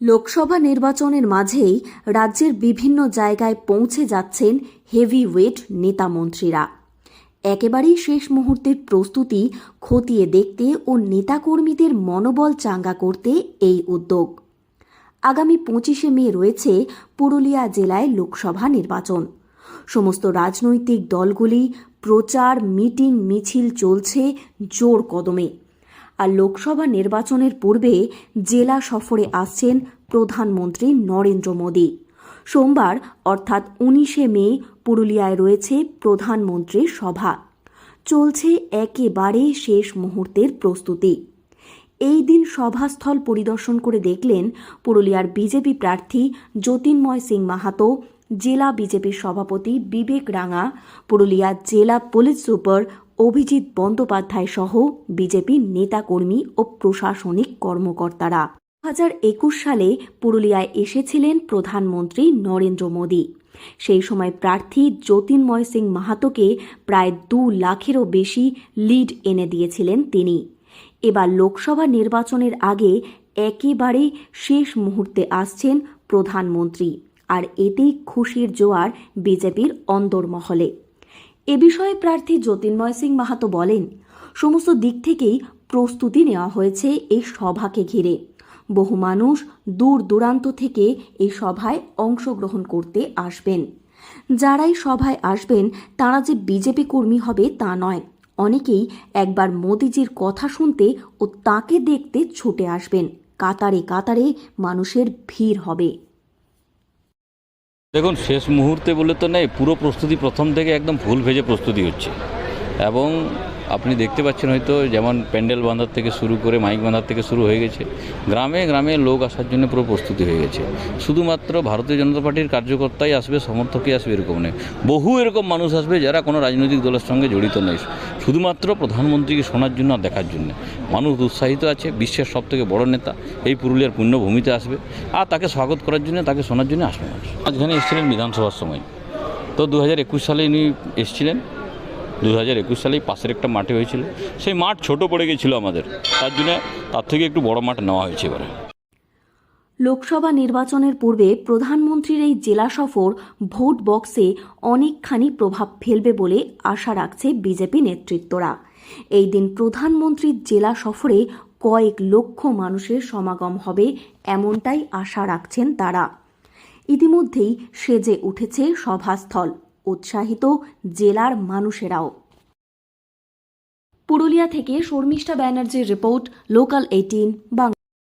লোকসভা নির্বাচনের মাঝেই রাজ্যের বিভিন্ন জায়গায় পৌঁছে যাচ্ছেন হেভিওয়েট নেতামন্ত্রীরা। একেবারেই শেষ মুহূর্তের প্রস্তুতি খতিয়ে দেখতে ও নেতাকর্মীদের মনোবল চাঙ্গা করতে এই উদ্যোগ। আগামী 25শে মে রয়েছে পুরুলিয়া জেলায় লোকসভা নির্বাচন। সমস্ত রাজনৈতিক দলগুলি প্রচার, মিটিং, মিছিল চলছে জোর কদমে। আর লোকসভা নির্বাচনের পূর্বে জেলা সফরে আসছেন প্রধানমন্ত্রী নরেন্দ্র মোদী। সোমবার অর্থাৎ 19শে মে পুরুলিয়ায় রয়েছে প্রধানমন্ত্রীর সভা। চলছে একেবারে শেষ মুহূর্তের প্রস্তুতি। এই দিন সভাস্থল পরিদর্শন করে দেখলেন পুরুলিয়ার বিজেপি প্রার্থী জ্যোতির্ময় সিং মাহাতো, জেলা বিজেপির সভাপতি বিবেক রাঙা, পুরুলিয়া জেলা পুলিশ সুপার অভিজিৎ বন্দ্যোপাধ্যায় সহ বিজেপির নেতাকর্মী ও প্রশাসনিক কর্মকর্তারা। 2021 সালে পুরুলিয়ায় এসেছিলেন প্রধানমন্ত্রী নরেন্দ্র মোদী। সেই সময় প্রার্থী জ্যোতির্ময় সিং মাহাতোকে প্রায় 2 লাখেরও বেশি লিড এনে দিয়েছিলেন তিনি। এবার লোকসভা নির্বাচনের আগে একেবারে শেষ মুহূর্তে আসছেন প্রধানমন্ত্রী, আর এতেই খুশির জোয়ার বিজেপির অন্দরমহলে। এ বিষয়ে প্রার্থী জ্যোতির্ময় সিং মাহাতো বলেন, সমস্ত দিক থেকেই প্রস্তুতি নেওয়া হয়েছে এই সভাকে ঘিরে। বহু মানুষ দূর দূরান্ত থেকে এই সভায় অংশগ্রহণ করতে আসবেন। যারাই সভায় আসবেন তারা যে বিজেপি কর্মী হবে তা নয়, অনেকেই একবার মোদিজির কথা শুনতে ও তাকে দেখতে ছুটে আসবেন। কাতারে কাতারে মানুষের ভিড় হবে। দেখুন, শেষ মুহূর্তে বলে তো নেই, পুরো প্রস্তুতি প্রথম থেকে একদম ফুল ভেজে প্রস্তুতি হচ্ছে। এবং আপনি দেখতে পাচ্ছেন হয়তো, যেমন প্যান্ডেল বাঁধার থেকে শুরু করে মাইক বাঁধার থেকে শুরু হয়ে গেছে। গ্রামে গ্রামে লোক আসার জন্য পুরো প্রস্তুতি হয়ে গেছে। শুধুমাত্র ভারতীয় জনতা পার্টির কার্যকর্তাই আসবে, সমর্থকই আসবে এরকম নেই। বহু এরকম মানুষ আসবে যারা কোনো রাজনৈতিক দলের সঙ্গে জড়িত নেই, শুধুমাত্র প্রধানমন্ত্রীকে শোনার জন্য আর দেখার জন্য। মানুষ উৎসাহিত আছে। বিশ্বের সবথেকে বড় নেতা এই পুরুলিয়ার পুণ্যভূমিতে আসবে, আর তাকে স্বাগত করার জন্য, তাকে শোনার জন্য আসবে মানুষ। মাঝখানে এসেছিলেন বিধানসভার সময়, তো 2021 সালে ইনি এসেছিলেন। 2021 সালেই পাশের একটা মাঠে হয়েছিল, সেই মাঠ ছোট পড়ে গেছিল আমাদের, তার জন্য তার থেকে একটু বড় মাঠ নেওয়া হয়েছে এবারে। লোকসভা নির্বাচনের পূর্বে প্রধানমন্ত্রীর এই জেলা সফর ভোট বক্সে অনেকখানি প্রভাব ফেলবে বলে আশা রাখছে বিজেপি নেতৃত্বরা। এই দিন প্রধানমন্ত্রীর জেলা সফরে কয়েক লক্ষ মানুষের সমাগম হবে, এমনটাই আশা রাখছেন তারা। ইতিমধ্যেই সেজে উঠেছে সভাস্থল, উৎসাহিত জেলার মানুষেরাও। পুরুলিয়া থেকে শর্মিষ্ঠা ব্যানার্জির রিপোর্ট, লোকাল 18 বাংলা।